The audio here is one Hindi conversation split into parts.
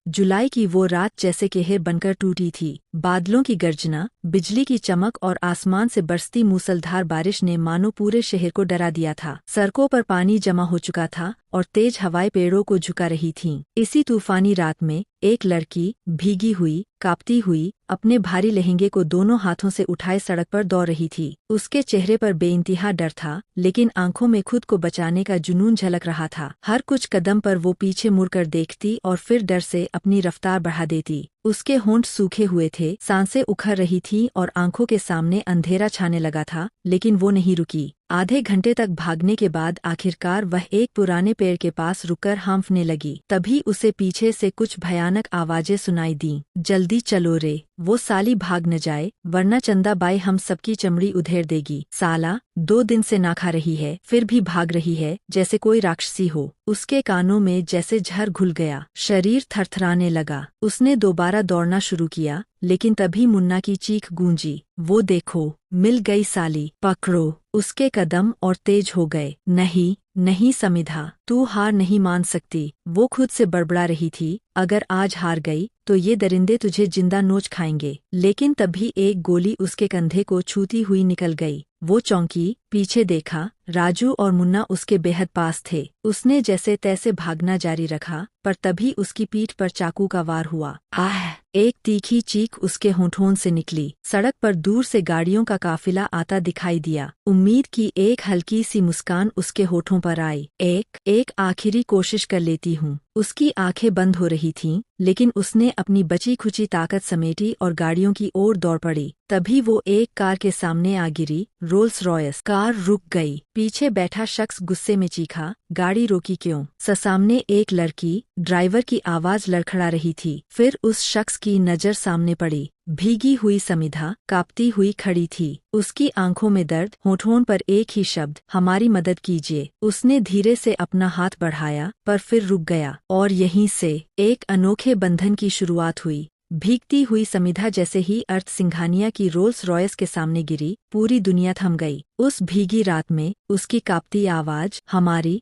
जुलाई की वो रात जैसे कहर बनकर टूटी थी। बादलों की गर्जना, बिजली की चमक और आसमान से बरसती मूसलधार बारिश ने मानो पूरे शहर को डरा दिया था। सड़कों पर पानी जमा हो चुका था और तेज हवाएं पेड़ों को झुका रही थीं। इसी तूफानी रात में एक लड़की भीगी हुई, कांपती हुई, अपने भारी लहंगे को दोनों हाथों से उठाए सड़क पर दौड़ रही थी। उसके चेहरे पर बेइंतहा डर था, लेकिन आंखों में खुद को बचाने का जुनून झलक रहा था। हर कुछ कदम पर वो पीछे मुड़कर देखती और फिर डर से अपनी रफ्तार बढ़ा देती। उसके होंठ सूखे हुए थे, सांसें उखड़ रही थीं और आंखों के सामने अंधेरा छाने लगा था, लेकिन वो नहीं रुकी। आधे घंटे तक भागने के बाद आखिरकार वह एक पुराने पेड़ के पास रुककर हांफने लगी। तभी उसे पीछे से कुछ भयानक आवाजें सुनाई दीं। जल्दी चलो रे, वो साली भाग न जाए, वरना चंदा बाई हम सबकी चमड़ी उधेड़ देगी। साला 2 दिन से ना खा रही है, फिर भी भाग रही है जैसे कोई राक्षसी हो। उसके कानों में जैसे झर घुल गया, शरीर थरथराने लगा। उसने दोबारा दौड़ना शुरू किया, लेकिन तभी मुन्ना की चीख गूंजी, वो देखो, मिल गई साली, पकड़ो। उसके कदम और तेज हो गए। नहीं नहीं समिधा, तू हार नहीं मान सकती, वो खुद से बड़बड़ा रही थी। अगर आज हार गई तो ये दरिंदे तुझे जिंदा नोच खाएंगे। लेकिन तभी एक गोली उसके कंधे को छूती हुई निकल गई। वो चौंकी, पीछे देखा, राजू और मुन्ना उसके बेहद पास थे। उसने जैसे तैसे भागना जारी रखा, पर तभी उसकी पीठ पर चाकू का वार हुआ। आह! एक तीखी चीख उसके होंठों से निकली। सड़क पर दूर से गाड़ियों का काफिला आता दिखाई दिया। उम्मीद की एक हल्की सी मुस्कान उसके होठों पर आई। एक आखिरी कोशिश कर लेती हूँ। उसकी आंखें बंद हो रही थीं, लेकिन उसने अपनी बची खुची ताकत समेटी और गाड़ियों की ओर दौड़ पड़ी। तभी वो एक कार के सामने आ गिरी। रोल्स रॉयस कार रुक गई। पीछे बैठा शख्स गुस्से में चीखा, गाड़ी रोकी क्यों? सामने एक लड़की, ड्राइवर की आवाज लड़खड़ा रही थी। फिर उस शख्स की नजर सामने पड़ी। भीगी हुई समिधा कांपती हुई खड़ी थी। उसकी आंखों में दर्द, होठों पर एक ही शब्द, हमारी मदद कीजिए। उसने धीरे से अपना हाथ बढ़ाया, पर फिर रुक गया। और यहीं से एक अनोखे बंधन की शुरुआत हुई। भीगती हुई समिधा जैसे ही अर्थ सिंघानिया की रोल्स रॉयस के सामने गिरी, पूरी दुनिया थम गई। उस भीगी रात में उसकी कांपती आवाज, हमारी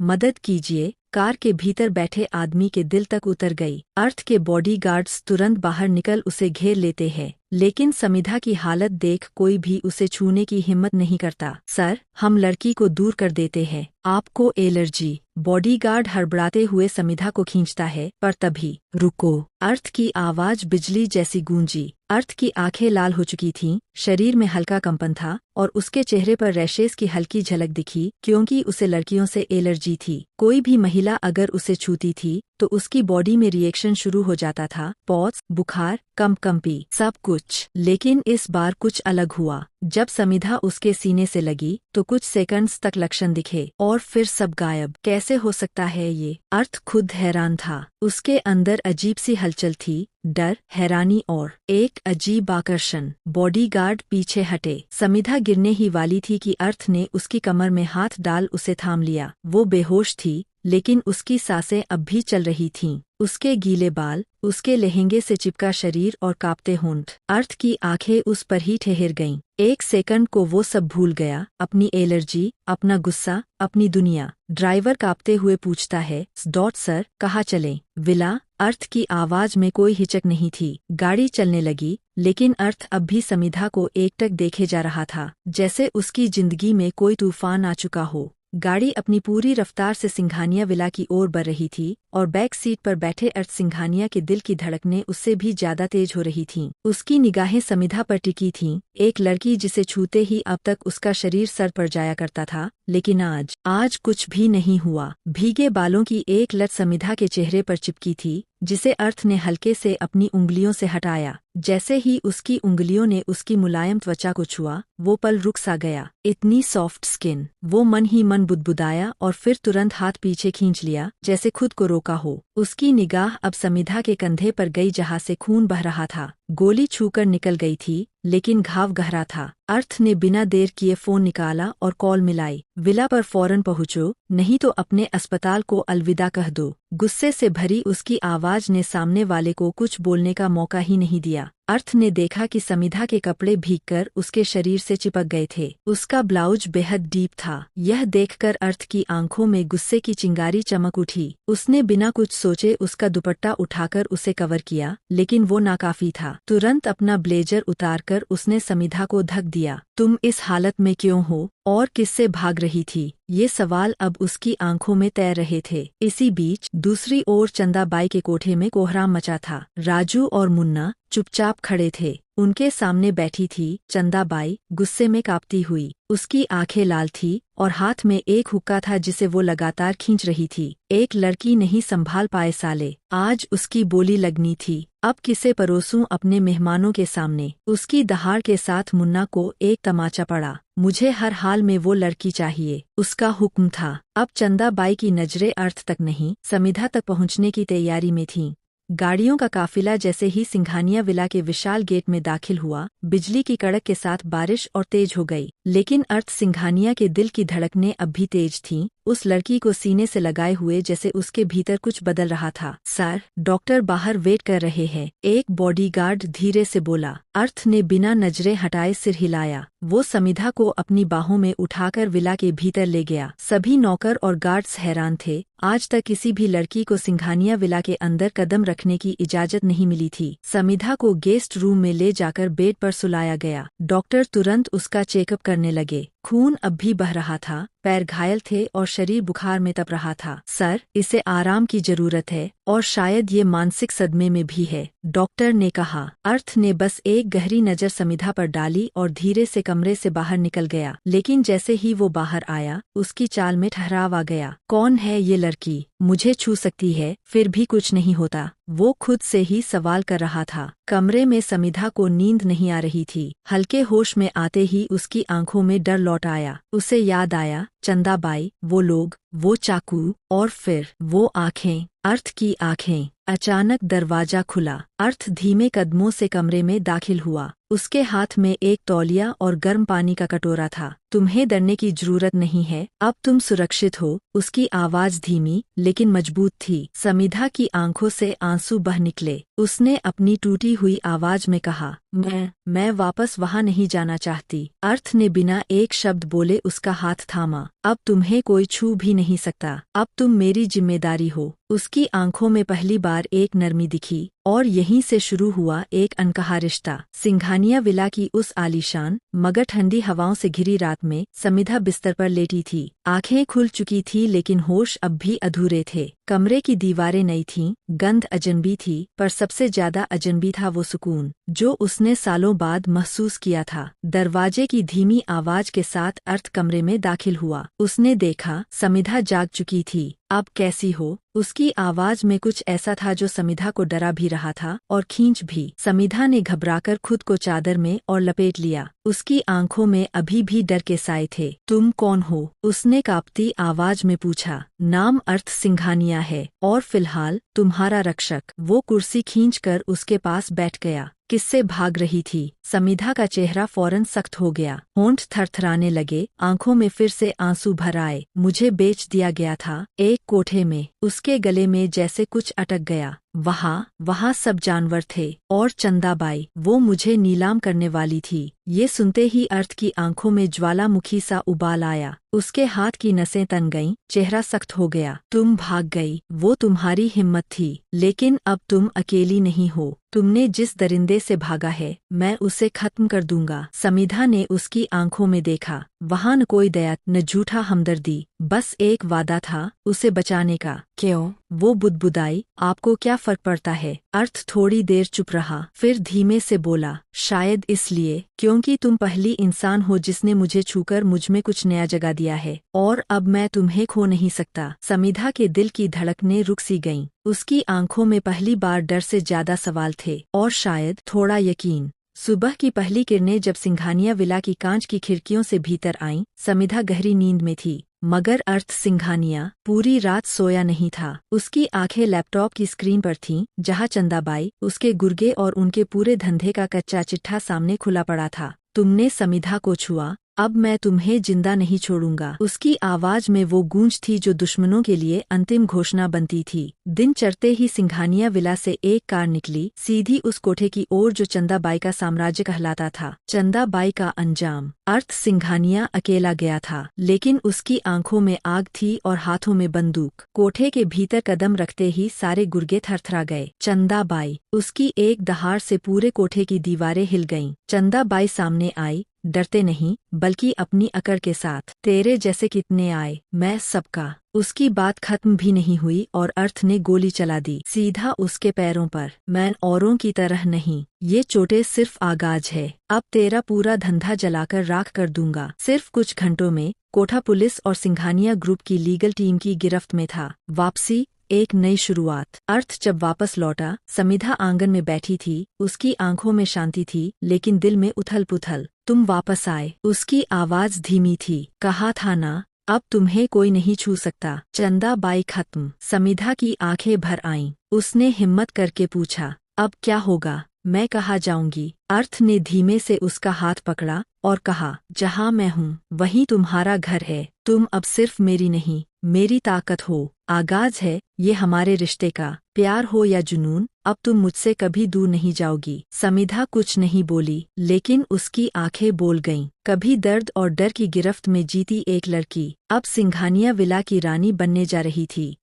मदद कीजिए, कार के भीतर बैठे आदमी के दिल तक उतर गई। अर्थ के बॉडीगार्ड्स तुरंत बाहर निकल उसे घेर लेते हैं, लेकिन समिधा की हालत देख कोई भी उसे छूने की हिम्मत नहीं करता। सर, हम लड़की को दूर कर देते हैं, आपको एलर्जी। बॉडीगार्ड हड़बड़ाते हुए समिधा को खींचता है, पर तभी रुको। अर्थ की आवाज बिजली जैसी गूंजी। अर्थ की आंखें लाल हो चुकी थीं, शरीर में हल्का कंपन था और उसके चेहरे पर रैशेस की हल्की झलक दिखी, क्योंकि उसे लड़कियों से एलर्जी थी। कोई भी महिला अगर उसे छूती थी तो उसकी बॉडी में रिएक्शन शुरू हो जाता था, पॉज, बुखार, कंपी, सब कुछ। लेकिन इस बार कुछ अलग हुआ। जब समिधा उसके सीने से लगी तो कुछ सेकंड्स तक लक्षण दिखे और फिर सब गायब। कैसे हो सकता है ये? अर्थ खुद हैरान था। उसके अंदर अजीब सी हलचल थी, डर, हैरानी और एक अजीब आकर्षण। बॉडीगार्ड पीछे हटे। समिधा गिरने ही वाली थी कि अर्थ ने उसकी कमर में हाथ डाल उसे थाम लिया। वो बेहोश थी, लेकिन उसकी सांसें अब भी चल रही थीं। उसके गीले बाल, उसके लहंगे से चिपका शरीर और कांपते होंठ। अर्थ की आंखें उस पर ही ठहर गईं। एक सेकंड को वो सब भूल गया, अपनी एलर्जी, अपना गुस्सा, अपनी दुनिया। ड्राइवर कांपते हुए पूछता है, सर, कहाँ चलें? विला। अर्थ की आवाज में कोई हिचक नहीं थी। गाड़ी चलने लगी, लेकिन अर्थ अब भी समिधा को एकटक देखे जा रहा था, जैसे उसकी जिंदगी में कोई तूफान आ चुका हो। गाड़ी अपनी पूरी रफ्तार से सिंघानिया विला की ओर बढ़ रही थी और बैक सीट पर बैठे अर्थ सिंघानिया के दिल की धड़कनें उससे भी ज्यादा तेज हो रही थीं। उसकी निगाहें समिधा पर टिकी थीं, एक लड़की जिसे छूते ही अब तक उसका शरीर सर पर जाया करता था, लेकिन आज कुछ भी नहीं हुआ। भीगे बालों की एक लट समिधा के चेहरे पर चिपकी थी, जिसे अर्थ ने हल्के से अपनी उंगलियों से हटाया। जैसे ही उसकी उंगलियों ने उसकी मुलायम त्वचा को छुआ, वो पल रुक सा गया। इतनी सॉफ्ट स्किन। वो मन ही मन बुदबुदाया और फिर तुरंत हाथ पीछे खींच लिया, जैसे खुद को रोका हो। उसकी निगाह अब समिधा के कंधे पर गई जहाँ से खून बह रहा था। गोली छूकर निकल गई थी, लेकिन घाव गहरा था। अर्थ ने बिना देर किए फोन निकाला और कॉल मिलाई। विला पर फौरन पहुंचो, नहीं तो अपने अस्पताल को अलविदा कह दो। गुस्से से भरी उसकी आवाज ने सामने वाले को कुछ बोलने का मौका ही नहीं दिया। अर्थ ने देखा कि समिधा के कपड़े भीगकर उसके शरीर से चिपक गए थे। उसका ब्लाउज बेहद डीप था। यह देखकर अर्थ की आंखों में गुस्से की चिंगारी चमक उठी। उसने बिना कुछ सोचे उसका दुपट्टा उठाकर उसे कवर किया, लेकिन वो नाकाफी था। तुरंत अपना ब्लेजर उतारकर उसने समिधा को धक दिया। तुम इस हालत में क्यों हो और किससे भाग रही थी? ये सवाल अब उसकी आंखों में तैर रहे थे। इसी बीच दूसरी ओर चंदाबाई के कोठे में कोहराम मचा था। राजू और मुन्ना चुपचाप खड़े थे। उनके सामने बैठी थी चंदाबाई, गुस्से में कांपती हुई। उसकी आंखें लाल थी और हाथ में एक हुक्का था जिसे वो लगातार खींच रही थी। एक लड़की नहीं संभाल पाए साले, आज उसकी बोली लगनी थी। अब किसे परोसूं अपने मेहमानों के सामने? उसकी दहाड़ के साथ मुन्ना को एक तमाचा पड़ा। मुझे हर हाल में वो लड़की चाहिए, उसका हुक्म था। अब चंदाबाई की नजरें अर्थ तक नहीं, समिधा तक पहुंचने की तैयारी में थीं। गाड़ियों का काफिला जैसे ही सिंघानिया विला के विशाल गेट में दाखिल हुआ, बिजली की कड़क के साथ बारिश और तेज हो गई। लेकिन अर्थ सिंघानिया के दिल की धड़कनें अब भी तेज थीं, उस लड़की को सीने से लगाए हुए जैसे उसके भीतर कुछ बदल रहा था। सर, डॉक्टर बाहर वेट कर रहे हैं, एक बॉडीगार्ड धीरे से बोला। अर्थ ने बिना नजरें हटाए सिर हिलाया। वो समिधा को अपनी बाहों में उठाकर विला के भीतर ले गया। सभी नौकर और गार्ड्स हैरान थे। आज तक किसी भी लड़की को सिंघानिया विला के अंदर कदम रखने की इजाजत नहीं मिली थी। समिधा को गेस्ट रूम में ले जाकर बेड पर सुलाया गया। डॉक्टर तुरंत उसका चेकअप करने लगे। खून अब भी बह रहा था, पैर घायल थे और शरीर बुखार में तप रहा था। सर, इसे आराम की जरूरत है और शायद ये मानसिक सदमे में भी है, डॉक्टर ने कहा। अर्थ ने बस एक गहरी नजर समिधा पर डाली और धीरे से कमरे से बाहर निकल गया। लेकिन जैसे ही वो बाहर आया, उसकी चाल में ठहराव आ गया। कौन है ये लड़की? मुझे छू सकती है, फिर भी कुछ नहीं होता, वो खुद से ही सवाल कर रहा था। कमरे में समिधा को नींद नहीं आ रही थी। हल्के होश में आते ही उसकी आंखों में डर लौट आया। उसे याद आया, चंदाबाई, वो लोग, वो चाकू और फिर वो आंखें, अर्थ की आंखें। अचानक दरवाजा खुला। अर्थ धीमे कदमों से कमरे में दाखिल हुआ। उसके हाथ में एक तौलिया और गर्म पानी का कटोरा था। तुम्हें डरने की जरूरत नहीं है, अब तुम सुरक्षित हो। उसकी आवाज धीमी लेकिन मजबूत थी। समिधा की आंखों से आंसू बह निकले। उसने अपनी टूटी हुई आवाज में कहा, मैं वापस वहां नहीं जाना चाहती। अर्थ ने बिना एक शब्द बोले उसका हाथ थामा। अब तुम्हें कोई छू भी नहीं सकता, अब तुम मेरी जिम्मेदारी हो। उसकी आंखों में पहली बार एक नरमी दिखी और यहीं से शुरू हुआ एक अनकहा रिश्ता। सिंघानिया विला की उस आलीशान मगर ठंडी हवाओं से घिरी रात में समिधा बिस्तर पर लेटी थी। आंखें खुल चुकी थी लेकिन होश अब भी अधूरे थे। कमरे की दीवारें नई थीं, गंध अजनबी थी, पर सबसे ज्यादा अजनबी था वो सुकून जो उसने सालों बाद महसूस किया था। दरवाजे की धीमी आवाज के साथ अर्थ कमरे में दाखिल हुआ। उसने देखा, समिधा जाग चुकी थी। अब कैसी हो? उसकी आवाज में कुछ ऐसा था जो समिधा को डरा भी रहा था और खींच भी। समिधा ने घबराकर खुद को चादर में और लपेट लिया। उसकी आंखों में अभी भी डर के साए थे। तुम कौन हो? उसने कांपती आवाज में पूछा। नाम अर्थ सिंघानिया है और फिलहाल तुम्हारा रक्षक। वो कुर्सी खींचकर उसके पास बैठ गया। किससे भाग रही थी? समिधा का चेहरा फौरन सख्त हो गया। होंठ थरथराने लगे, आंखों में फिर से आंसू भर आए। मुझे बेच दिया गया था एक कोठे में। उसके गले में जैसे कुछ अटक गया। वहाँ सब जानवर थे और चंदाबाई, वो मुझे नीलाम करने वाली थी। ये सुनते ही अर्थ की आंखों में ज्वालामुखी सा उबाल आया। उसके हाथ की नसें तन गईं, चेहरा सख्त हो गया। तुम भाग गई, वो तुम्हारी हिम्मत थी, लेकिन अब तुम अकेली नहीं हो। तुमने जिस दरिंदे से भागा है, मैं उसे खत्म कर दूंगा। समिधा ने उसकी आंखों में देखा। वहाँ न कोई दया न झूठा हमदर्दी, बस एक वादा था उसे बचाने का। क्यों? वो बुदबुदाई। आपको क्या फर्क पड़ता है? अर्थ थोड़ी देर चुप रहा, फिर धीमे से बोला, शायद इसलिए क्योंकि तुम पहली इंसान हो जिसने मुझे छूकर मुझमें कुछ नया जगा दिया है, और अब मैं तुम्हें खो नहीं सकता। समिधा के दिल की धड़कनें रुक सी गईं। उसकी आंखों में पहली बार डर से ज्यादा सवाल थे और शायद थोड़ा यकीन। सुबह की पहली किरणें जब सिंघानिया विला की कांच की खिड़कियों से भीतर आईं, समिधा गहरी नींद में थी, मगर अर्थ सिंघानिया पूरी रात सोया नहीं था। उसकी आंखें लैपटॉप की स्क्रीन पर थीं, जहां चंदाबाई, उसके गुर्गे और उनके पूरे धंधे का कच्चा चिट्ठा सामने खुला पड़ा था। तुमने समिधा को छुआ? अब मैं तुम्हें जिंदा नहीं छोड़ूंगा। उसकी आवाज में वो गूंज थी जो दुश्मनों के लिए अंतिम घोषणा बनती थी। दिन चढ़ते ही सिंघानिया विला से एक कार निकली, सीधी उस कोठे की ओर जो चंदाबाई का साम्राज्य कहलाता था। चंदाबाई का अंजाम अर्थ सिंघानिया अकेला गया था, लेकिन उसकी आंखों में आग थी और हाथों में बंदूक। कोठे के भीतर कदम रखते ही सारे गुर्गे थरथरा गए। चंदाबाई, उसकी एक दहाड़ से पूरे कोठे की दीवारें हिल गईं। चंदाबाई सामने आई, डरते नहीं बल्कि अपनी अकड़ के साथ। तेरे जैसे कितने आए, मैं सबका। उसकी बात खत्म भी नहीं हुई और अर्थ ने गोली चला दी, सीधा उसके पैरों पर। मैं औरों की तरह नहीं, ये चोटें सिर्फ आगाज है। अब तेरा पूरा धंधा जलाकर राख कर दूंगा। सिर्फ कुछ घंटों में कोठा पुलिस और सिंघानिया ग्रुप की लीगल टीम की गिरफ्त में था। वापसी, एक नई शुरुआत। अर्थ जब वापस लौटा, समिधा आंगन में बैठी थी। उसकी आंखों में शांति थी, लेकिन दिल में उथल पुथल। तुम वापस आए, उसकी आवाज धीमी थी। कहा था ना, अब तुम्हें कोई नहीं छू सकता। चंदाबाई खत्म। समिधा की आंखें भर आईं। उसने हिम्मत करके पूछा, अब क्या होगा? मैं कहाँ जाऊंगी? अर्थ ने धीमे से उसका हाथ पकड़ा और कहा, जहाँ मैं हूँ वहीं तुम्हारा घर है। तुम अब सिर्फ मेरी नहीं, मेरी ताकत हो। आगाज है ये हमारे रिश्ते का। प्यार हो या जुनून, अब तुम मुझसे कभी दूर नहीं जाओगी। समिधा कुछ नहीं बोली, लेकिन उसकी आंखें बोल गईं। कभी दर्द और डर की गिरफ्त में जीती एक लड़की अब सिंघानिया विला की रानी बनने जा रही थी।